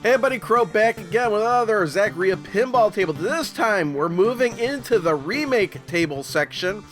Hey buddy, Crow back again with another Zaccaria Pinball table. This time we're moving into the remake table section.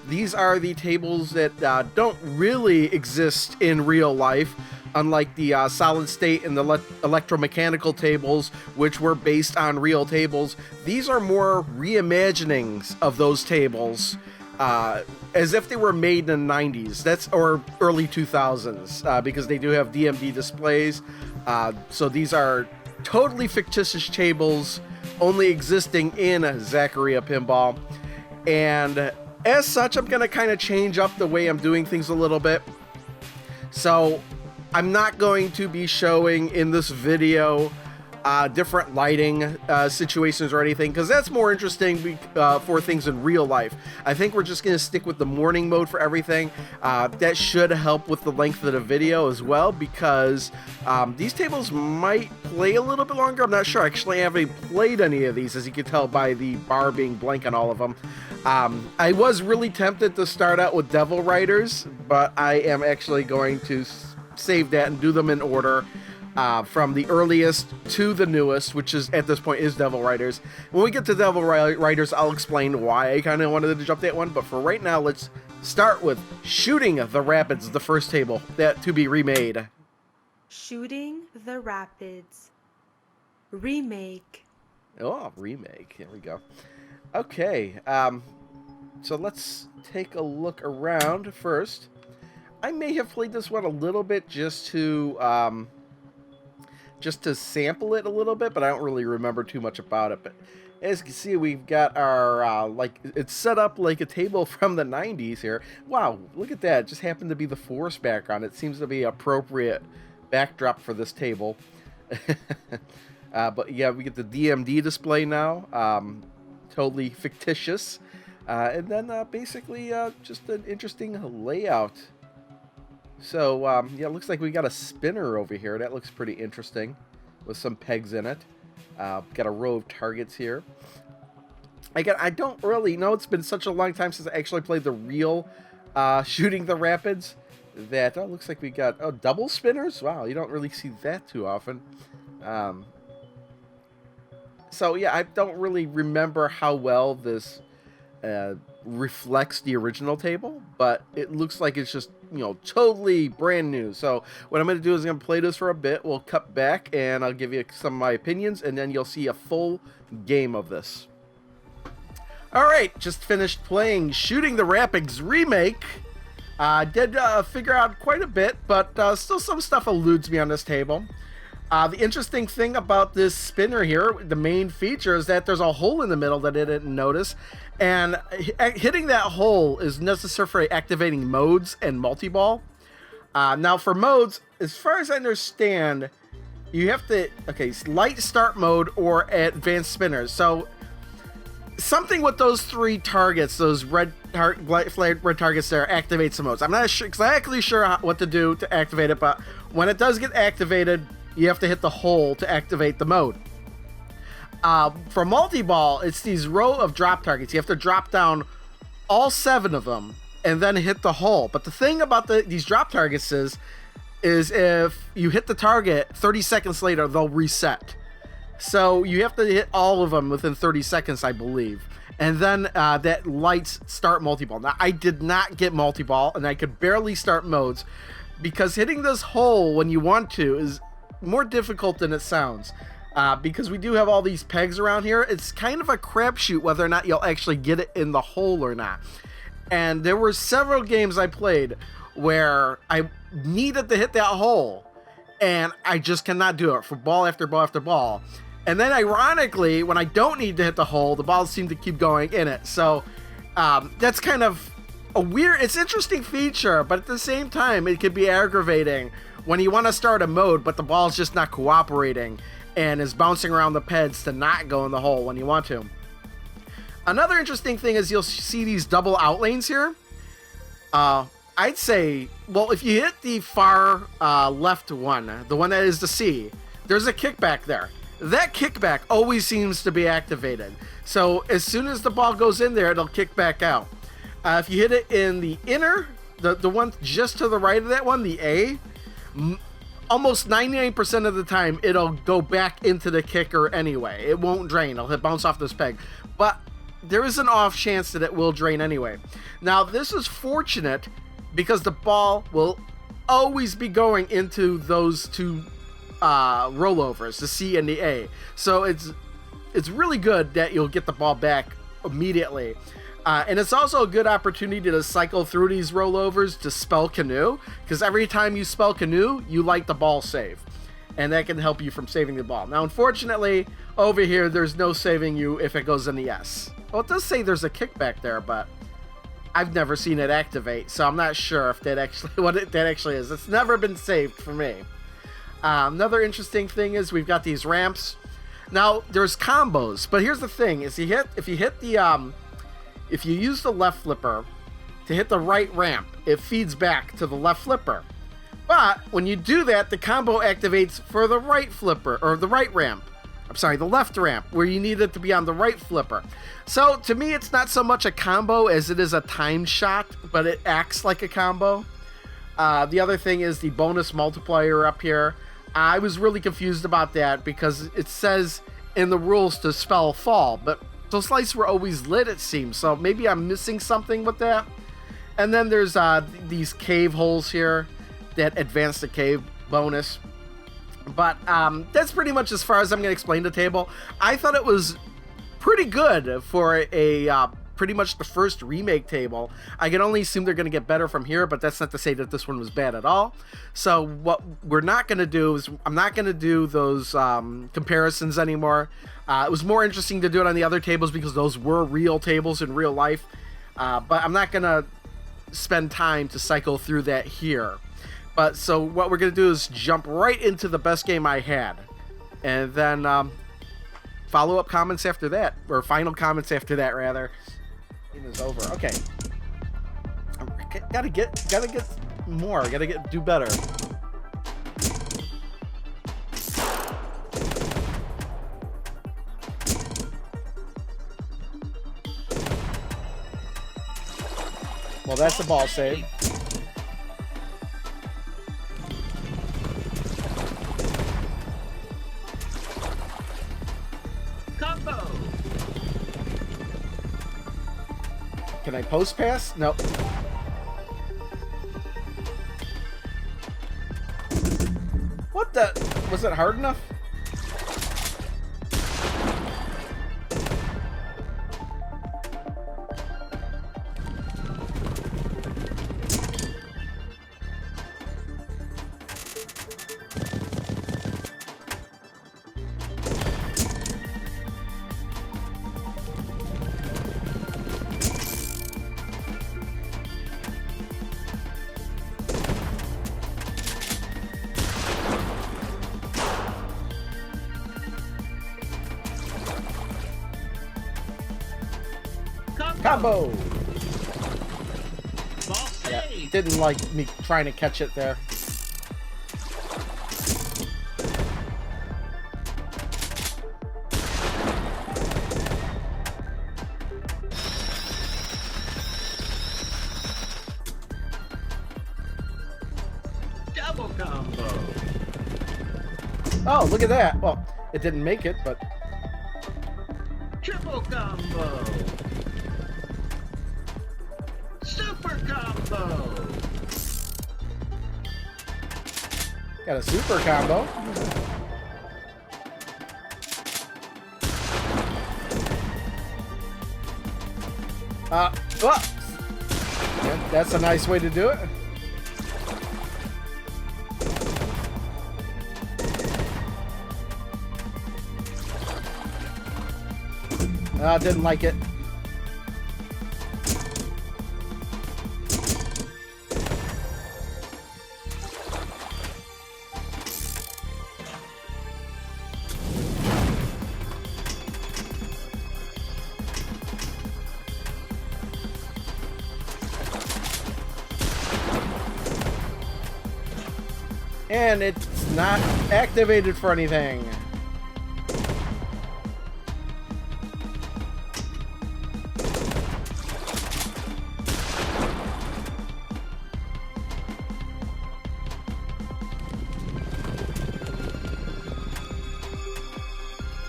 These are the tables that don't really exist in real life, unlike the solid state and the electromechanical tables, which were based on real tables. These are more reimaginings of those tables, as if they were made in the 90s, or early 2000s, because they do have DMD displays. So these are totally fictitious tables, only existing in Zaccaria Pinball. And as such, I'm going to kind of change up the way I'm doing things a little bit. So I'm not going to be showing in this video different lighting situations or anything, because that's more interesting for things in real life. I think we're just going to stick with the morning mode for everything. That should help with the length of the video as well, because these tables might play a little bit longer. I'm not sure. Actually, I haven't played any of these, as you can tell by the bar being blank on all of them. I was really tempted to start out with Devil Riders, but I am actually going to save that and do them in order. From the earliest to the newest, which is at this point is Devil Riders. When we get to Devil Riders, I'll explain why I kind of wanted to jump that one. But for right now, let's start with Shooting the Rapids, the first table that to be remade. Shooting the Rapids Remake. Oh, remake. Here we go. Okay, so let's take a look around first. I may have played this one a little bit just to sample it a little bit, but I don't really remember too much about it. But as you can see, we've got our, it's set up like a table from the 90s here. Wow, look at that. It just happened to be the forest background. It seems to be appropriate backdrop for this table. But yeah, we get the DMD display now. Totally fictitious. And then basically just an interesting layout. So, yeah, it looks like we got a spinner over here. That looks pretty interesting with some pegs in it. Got a row of targets here. Again, I don't really know. It's been such a long time since I actually played the real Shooting the Rapids that, oh, looks like we got, oh, double spinners? Wow, you don't really see that too often. So, yeah, I don't really remember how well this reflects the original table, but it looks like it's just, you know, totally brand new. So what I'm going to do is I'm going to play this for a bit. We'll cut back and I'll give you some of my opinions, and then you'll see a full game of this. Alright, just finished playing Shooting the Rapids Remake. Did figure out quite a bit, but still some stuff eludes me on this table. The interesting thing about this spinner here, the main feature, is that there's a hole in the middle that I didn't notice, and hitting that hole is necessary for activating modes and multi-ball. Now for modes, as far as I understand, you have to, okay, light start mode or advanced spinners. So something with those three targets, those red targets there, activates the modes. I'm not exactly sure what to do to activate it, but when it does get activated, you have to hit the hole to activate the mode. For multi-ball, it's these row of drop targets. You have to drop down all 7 of them and then hit the hole. But the thing about these drop targets is if you hit the target, 30 seconds later, they'll reset. So you have to hit all of them within 30 seconds, I believe. And then that lights start multi-ball. Now, I did not get multi-ball, and I could barely start modes, because hitting this hole when you want to is more difficult than it sounds, because we do have all these pegs around here. It's kind of a crapshoot whether or not you'll actually get it in the hole or not. And there were several games I played where I needed to hit that hole, and I just cannot do it for ball after ball after ball. And then ironically, when I don't need to hit the hole, the balls seem to keep going in it. So that's kind of a weird, it's an interesting feature, but at the same time, it could be aggravating when you want to start a mode, but the ball's just not cooperating and is bouncing around the pads to not go in the hole when you want to. Another interesting thing is you'll see these double out lanes here. I'd say, well, if you hit the far left one, the one that is the C, there's a kickback there. That kickback always seems to be activated. So as soon as the ball goes in there, it'll kick back out. If you hit it in the inner, the one just to the right of that one, the A, almost 99% of the time, it'll go back into the kicker anyway. It won't drain. It'll bounce off this peg. But there is an off chance that it will drain anyway. Now, this is fortunate because the ball will always be going into those two rollovers, the C and the A. So it's really good that you'll get the ball back immediately. And it's also a good opportunity to cycle through these rollovers to spell canoe, because every time you spell canoe, you light the ball save, and that can help you from saving the ball. Now, unfortunately, over here, there's no saving you if it goes in the S. Well, it does say there's a kickback there, but I've never seen it activate, so I'm not sure if that actually that actually is. It's never been saved for me. Another interesting thing is we've got these ramps. Now, there's combos, but here's the thing: is if you use the left flipper to hit the right ramp, it feeds back to the left flipper. But when you do that, the combo activates for the right flipper, or the right ramp. I'm sorry, the left ramp, where you need it to be on the right flipper. So to me, it's not so much a combo as it is a timed shot, but it acts like a combo. The other thing is the bonus multiplier up here. I was really confused about that because it says in the rules to spell fall, but those lights were always lit, it seems, so maybe I'm missing something with that. And then there's these cave holes here that advance the cave bonus. But that's pretty much as far as I'm going to explain the table. I thought it was pretty good for a pretty much the first remake table. I can only assume they're going to get better from here, but that's not to say that this one was bad at all. So what we're not going to do is I'm not going to do those comparisons anymore. It was more interesting to do it on the other tables because those were real tables in real life. But I'm not going to spend time to cycle through that here. But so what we're going to do is jump right into the best game I had. And then follow-up comments after that. Or final comments after that, rather. Game is over. Okay. Gotta get more. Gotta do better. Well, that's the ball save. Combo. Can I post pass? Nope. What the? Was it hard enough? Combo! Ball Yeah, save. didn't like me trying to catch it there. Double combo. Oh, look at that. Well, it didn't make it, but Triple combo. Super combo. got a super combo. Whoops. Yeah, that's a nice way to do it. Didn't like it. And it's not activated for anything.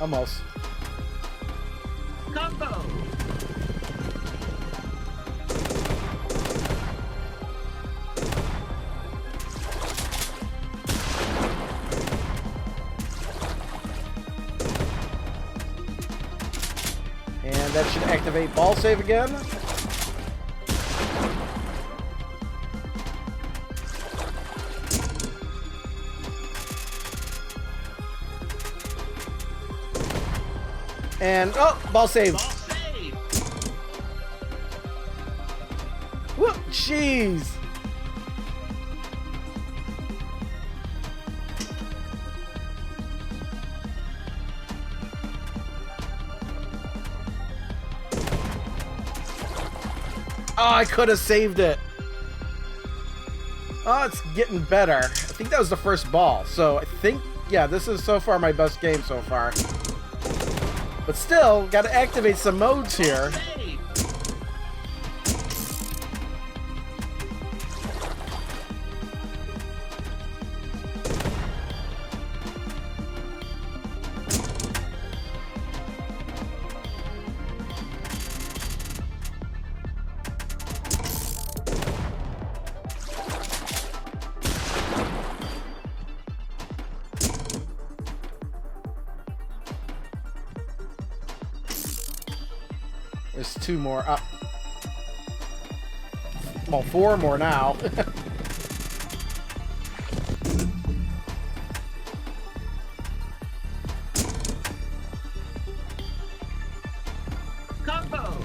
Almost. Combo. And that should activate ball save again. And, oh, ball save. Ball save. Whoop, jeez. Oh, I could have saved it. Oh, it's getting better. I think that was the first ball. So I think, yeah, this is so far my best game so far. But still, got to activate some modes here. Save. There's two more up. Well, four more now. Combo.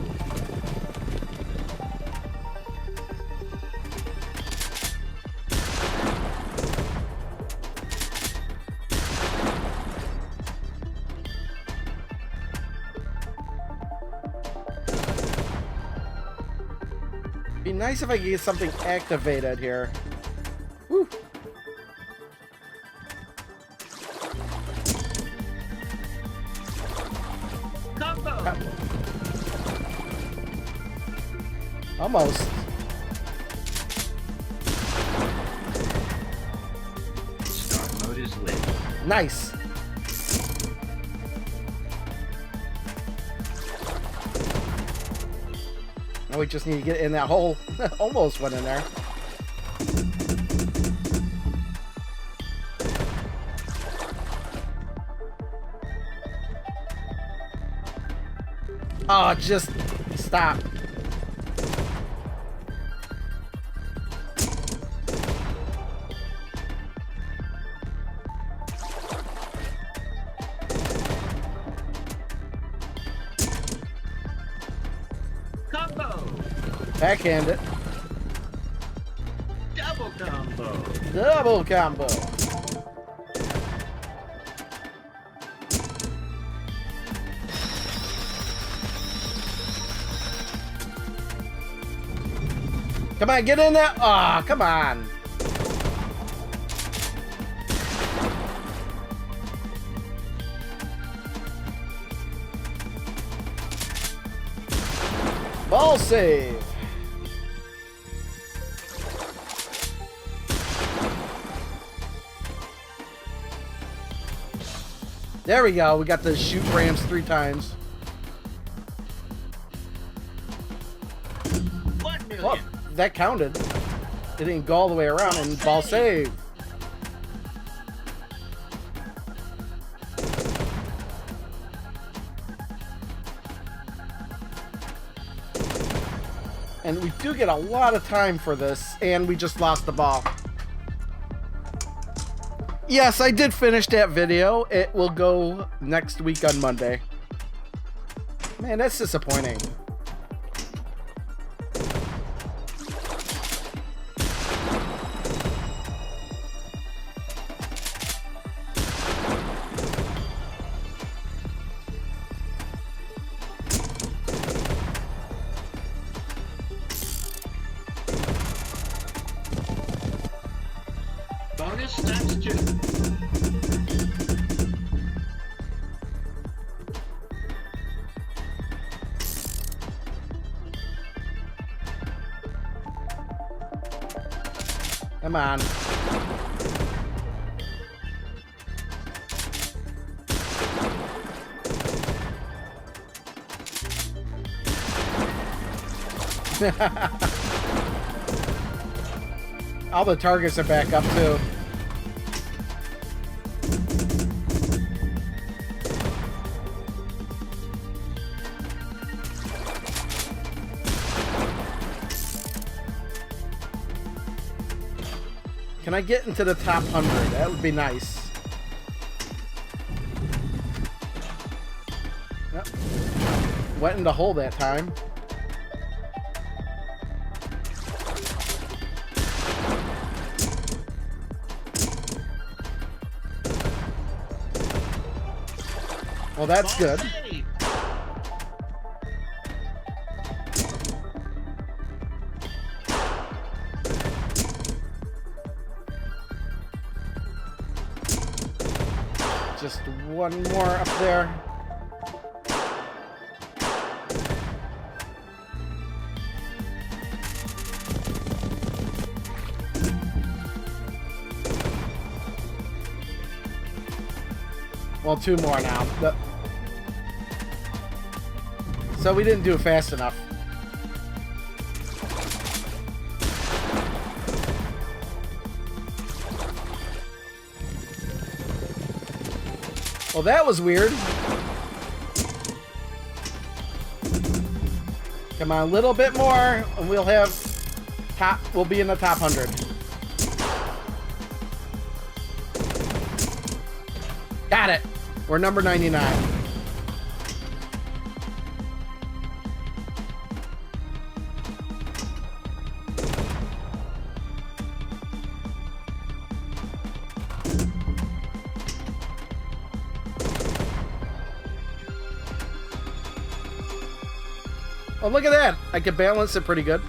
Be nice if I could get something activated here. Woo. Combo. Almost. Start mode is lit. Nice. Now we just need to get in that hole. Almost went in there. Oh, just stop. Combo. Backhand it. Double combo. Double combo. Come on, get in there. Ah, come on. Ball save. There we go. We got the shoot ramps 3 times. 1 million. Oh, that counted. It didn't go all the way around and ball save. And we do get a lot of time for this, and we just lost the ball. Yes, I did finish that video. It will go next week on Monday. Man, that's disappointing. Bonus times 2. Come on. All the targets are back up too. Can I get into the top 100? That would be nice. Yep. Went in the hole that time. Well, that's good. Just one more up there. Well, two more now. So we didn't do it fast enough. Well, that was weird. Come on, a little bit more, and we'll have top. We'll be in the top 100. Got it. We're number 99. Oh, look at that. I can balance it pretty good.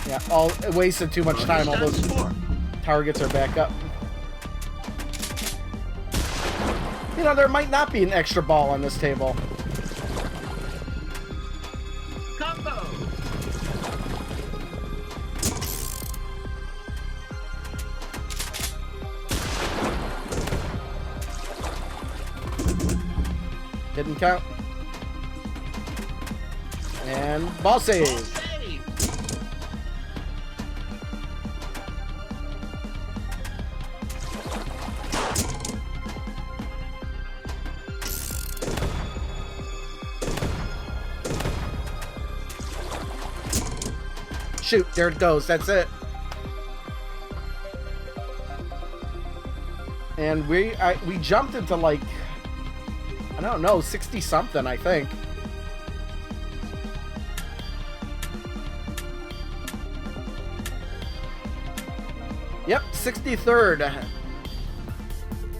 Yeah, it wasted too much time. All those targets are back up. You know, there might not be an extra ball on this table. Combo. Didn't count. And ball save. Shoot, there it goes. That's it. And we jumped into like, I don't know, 60 something, I think. Yep, 63rd.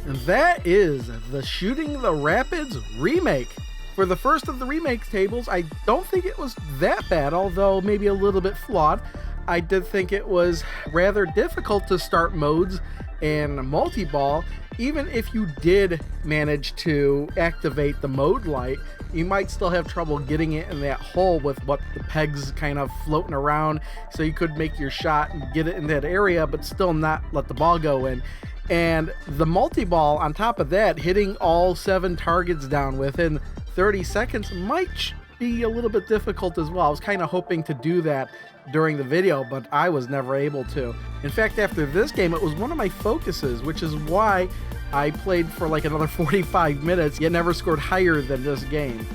And that is the Shooting the Rapids remake. For the first of the remake tables, I don't think it was that bad, although maybe a little bit flawed. I did think it was rather difficult to start modes and multi-ball. Even if you did manage to activate the mode light, you might still have trouble getting it in that hole with what the pegs kind of floating around, so you could make your shot and get it in that area but still not let the ball go in. And the multi-ball on top of that, hitting all 7 targets down within 30 seconds might be a little bit difficult as well. I was kind of hoping to do that during the video, but I was never able to. In fact, after this game, it was one of my focuses, which is why I played for like another 45 minutes, yet never scored higher than this game.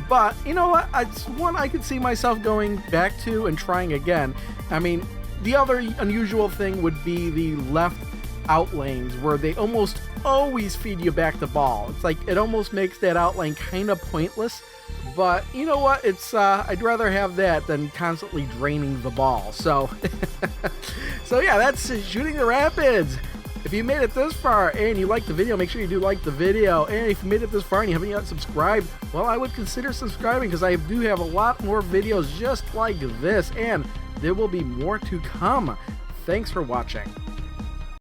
But you know what? It's one I could see myself going back to and trying again. I mean, the other unusual thing would be the left out lanes, where they almost always feed you back the ball. It's like it almost makes that out lane kind of pointless. But you know what? It's I'd rather have that than constantly draining the ball. So, so yeah, that's Shooting the Rapids. If you made it this far and you liked the video, make sure you do like the video. And if you made it this far and you haven't yet subscribed, well, I would consider subscribing, because I do have a lot more videos just like this, and there will be more to come. Thanks for watching.